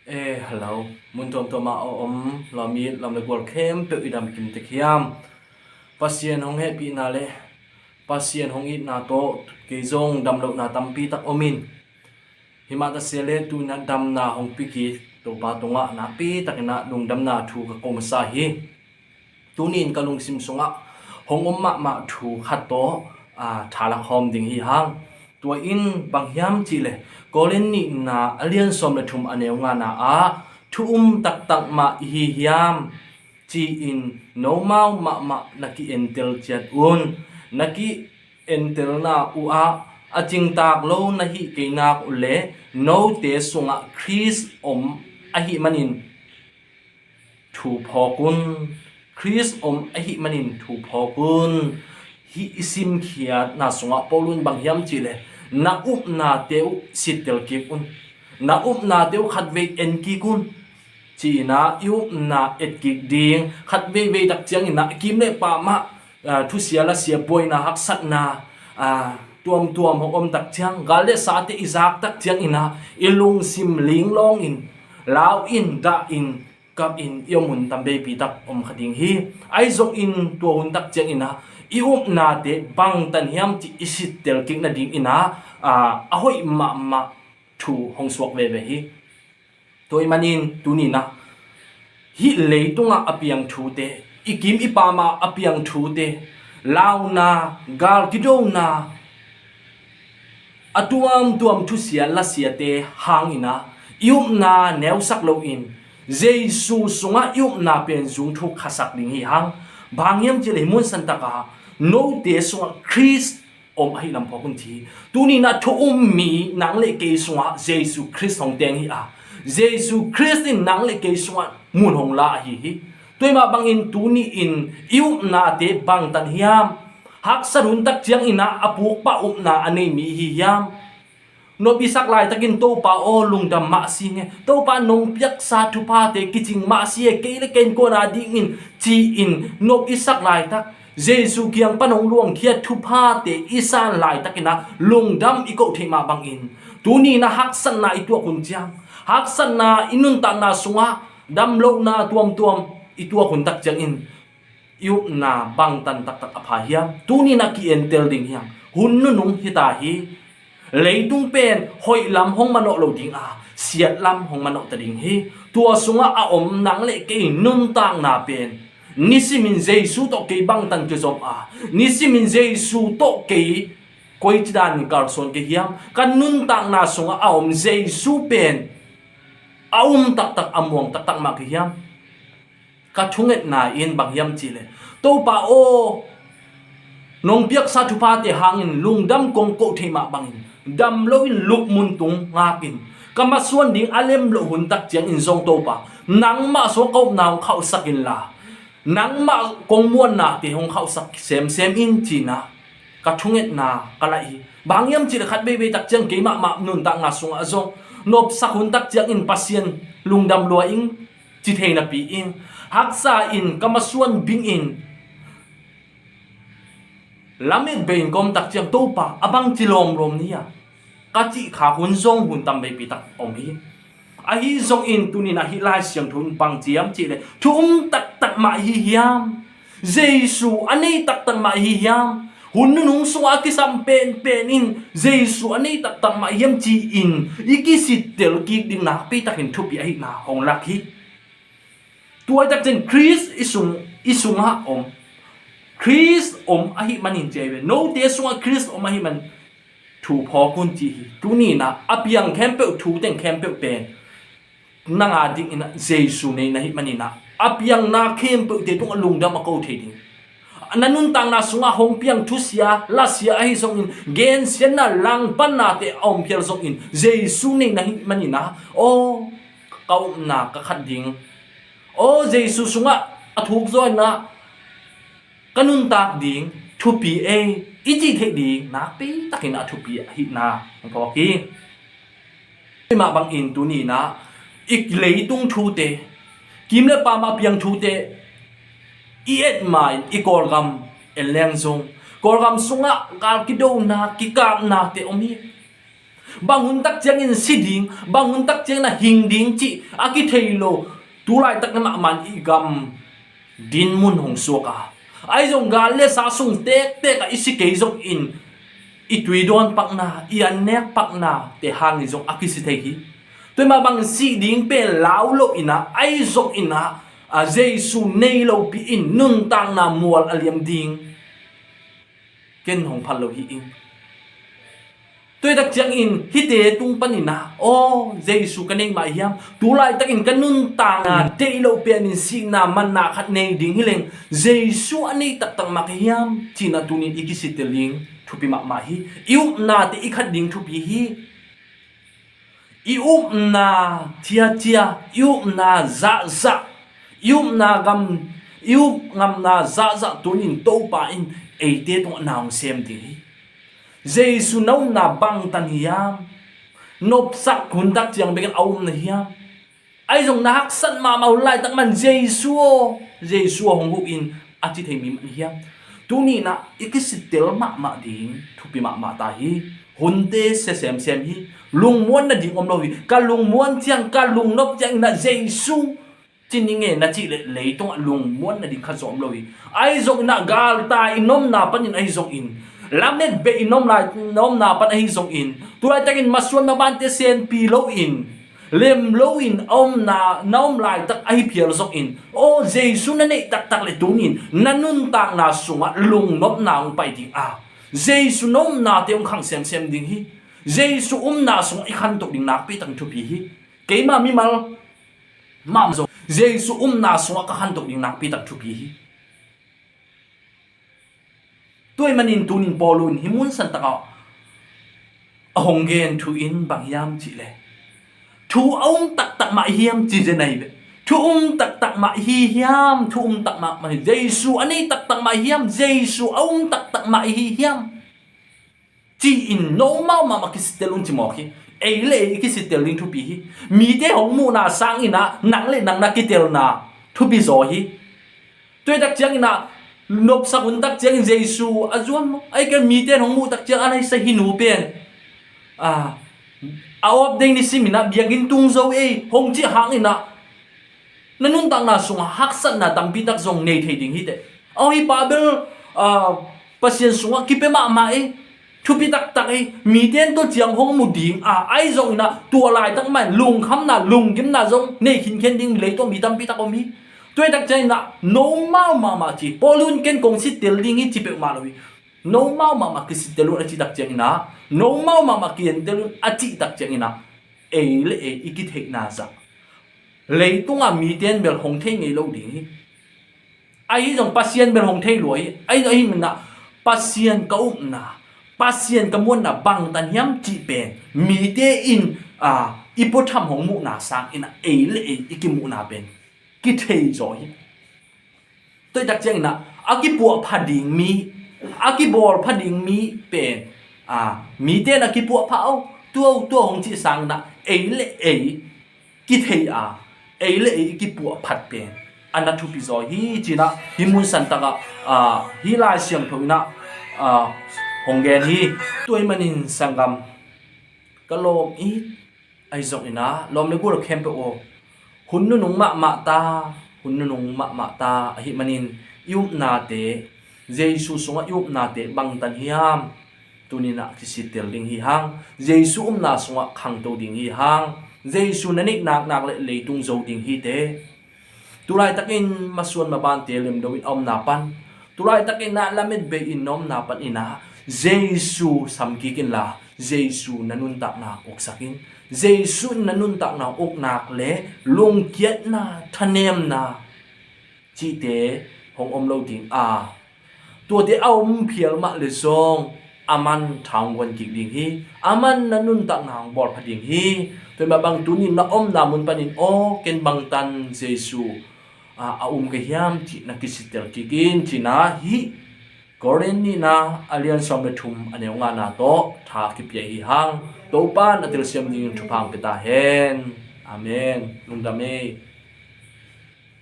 Hello, mun tom toma lami lam le gol khem pe idam kim te khiam pasien hong he pi na le pasien hong it na to ke zong dam lo na tam pi tak omin hima ta sele tu na dam na hong pi ki to pa tonga na pi tak na lung dam na thu ka kom sa hi tunin ka lung sim sunga hong ma thu khat to thala khom ding hi hang tua in bang hiam chi le kolen ni na alien som le thum aneu nga na tak tak ma hi hiam chi in no mau ma naki entel chat un naki entel na u aching tak lo na hi ke na le no te sunga chris a hi manin thu phokun chris a hi manin thu phokun hi isim khia na sunga polun bang hiam chi le na up na teu sitel ki un na up na teu khat ve en ki kun chi na yu na et ki ding khat ve tak chiang na kim le pa ma thu sia la sia boy na hak sat na tuam hom tak chiang gal le sa te izak tak chiang ina ilung sim ling long in lao in da in kap in yomun tambe pi tak khading hi ai zok in to hun tak chiang ina ium na te bang tan hiam chi isit tel king na ding ina ahoi ma thu hong suak ve hi toy manin tuni na hi leitunga apiang thu te ikim ipama apiang thu te launa gal kido na atuam thu sia la sia te hangina ium na neu sak lo in jesu sunga ium na pen zung thu khasak ding hi hang bangyam chile mun santaka no te sunga Christ ai lam phokun thi tuni na thu mi nang le ke sunga jesu Christ hong teng hi jesu Christ in nang le ke sunga mun hong la hi toima bangin tuni in ium na te bang tan hiam hak sarun tak chiang ina apuk pa na anei mi hi yam no bisak lai takin to pa lung dam ma singe to pa nong piak sa thu pa te kiching ma si ke le ken ko na ding in chi in no bisak lai tak jesu kiang panong luang khia thu pa te isan lai takina lung dam iko thema bang in tuni na hak san na itu kun chiang hak san na inun ta na sunga dam lo na tuam itu kun tak chiang in yu na bang tan tak apha hiam tuni na ki entel ding hiam hun nu nung hita hi leitung pen hoi lam hong mano lo ding siat lam hong mano ta ding hi tua sunga nang le ke nun tang na pen nisimin jesu to ke bang tan ke zom nisimin jesu to ke koi chidan karson ke hiam kan nun tang na sunga jesu pen tak amwang tak ma ke hiam ka thunget na in bang hiam chile to pa nong piak sa thu pa te hangin lungdam kong ko thema bangin dam loin luk mun tung ngakin kama suan ding alem lo hun tak chiang in zong to pa nang ma so kau naw khau sakin la nang ma kong muan na te hong khau sak sem in china ka thunget na kalai bangyam chi khat be tak chiang ke ma nun tak nga sunga zong nop sak hun tak chiang in pasien lungdam lo ing chi theina pi in haksa in kama suan bing in lamet bein kom tak chiang to pa abang chilom rom nia ka chi kha hun zong hun tam be pi tak hi hi zong in tunin hi lai siang thun pang chiam chi le tak ma hi hiam jesu anei tak ma hi hiam hun nung sunga ki sam pen in jesu anei tak ma hiam chi in iki sit tel ki ding na pi tak hin thu pi hi na hong lak hi tuai tak chen Chris isung ha Chris ahi manin chewe no te sunga Chris ahi man thu phokun chi tuni na apiang kempe thu ten kempe pen nanga ding ina jesu nei na hi manina apiang na kempe te tung lungda ma ko theding nanun tang na sunga hong piang thu sia la sia ahi song in gen sian na lang pan na te phial song in jesu nei na hi manina kau na ka khat ding jesu sunga athuk zoi na kanun tak ding thu pi iji the ding na pi takin thu pi hi na ko ki ma bang in tu ni na ik leitung thu te kim le pa ma piang thu te i et mai i kor gam eleng zong kor gam sunga kal ki do na ki ka na te hi bang hun tak chiang in siding bang hun tak chiang na hing ding chi aki thailo tu lai tak na ma man i gam din mun hong suaka ai jong gal le sa sung tek tek a isi ke jong in i tui don pak na i an nek pak na te hang ni jong aki si thei hi tôi mà bằng si ding pe lao lo ina ai zok ina a jesu nei lo pi in nun tang na mual aliam ding ken hong phal lo hi in tôi đặc chẳng in hi te tung panina o jesu kaneng ma hiam tu lai tak in kanun tang na te lo pe in si na man na khat nei ding hileng jesu ani tak tak ma hiam china tunin ikisiteling thupi ma hi iu na te ikhat ding thupi hi ium na tia ium na za ium na gam ium ngam na za tunin to pa in eite to naung sem ti jesu nau na bang tan hiam nop sak hun tak chiang beken aum na hiam ai jong na hak san ma mau lai tak man jesu hong hu in achi thei mi man hiam tuni na ikisitel ma ding thupi ma ta hi hunte se sem hi lung muan na ding om lo hi ka lung muan chiang ka lung nop chiang na jesu chin ni nge na chi le tong lung muan na ding kha zom lo hi ai zong na gal ta inom na pan in ai zong in lamet be inom la nom na pan ai zong in tu lai takin maswan na ban te sen pi lo in lem lo in om na nom lai tak ai phial zong in o jesu na nei tak le tunin nanun tak na sunga lung nop na ong pai ding a jesu nom na te ong khang sem ding hi jesu na sung i khan tok ding nak pi tang thu pi hi ke ma mi mal mam zo jesu na sung ka khan tok ding nak pi tak thu pi hi tôi manin tunin polun himun san taka ahonggen thu in bang yam chi le thu ông tak ma hiam chi je nai be thu tak ma hi hiam thu tak ma jesu ani tak ma hiam jesu ông tak ma hi hiam chi in no mau ma kistelun chi mo khi ei le kistelin thu pi hi mi te hong mu na sang ina nang le nang na kitel na thu pi zo hi tôi đặc chiang ina nop sa kun tak chiang jesu azuam ai ka mi te hong mu tak chiang anai sa hinu pen awap ding ni simina biagin tung zo hong chi hang ina nanun tang na sung haksan na tampi tak zong nei thei ding hi te au hi babel pasien sunga kipe ma thupi tak mi ten to chiang hong mu ding ai zong na tua lai tak man lung kham na lung kim na zong nei khin khen ding le to mi tampi tak mi tôi đặc chai na no mau ma chi polun ken kong si tel ding hi chi pe ma lo no mau ma ki si telu a chi đặc chai na no mau ma ki en telu a chi đặc chai na le ikit hek na za le tunga mi ten bel hong thei ngei lo ding hi ai jong pasien bel hong thei loi ai min na pasien ka na pasien ka mon na bang tan hiam chi pen mi te in ipotham hong mu na sang ina le ikimu na pen ki thei rồi tôi đặc chang na aki pu phading mi aki bol phading mi pen mi te na ki pu phao tu hong chi sang na le ki thei le ki pu phat pen ana thu pi zo hi china hi mun san ta ga hi la siam thoi na hong gen hi tôi manin sangam kalom i ai zo ina lom le gur khem pe o hun nu nung ma ta hi manin yup na te jesu sunga yup na te bang tan hiam tunina kisitel ding hi hang jesu na sunga khang to ding hi hang jesu nanik nak le tung zo ding hi te tulai takin masuan maban te lem do in na pan tulai takin na lamet be in nom na pan ina jesu samkikin la jesu nanun tak na oksakin jesu nanun tak na ok nak le lung kiat na thanem na chi te hong lo ding tua te aum phial ma le song aman thang wan ki ding hi aman nanun tak na bor phading hi toi ma bang tunin na na mun panin ken bang tan jesu ka hiam chi na kisitel kikin china hi Koren ni na alian som thum ane nga na to tha ki pye hi hang to pa na tel siam ni thupang peta hen amen nundame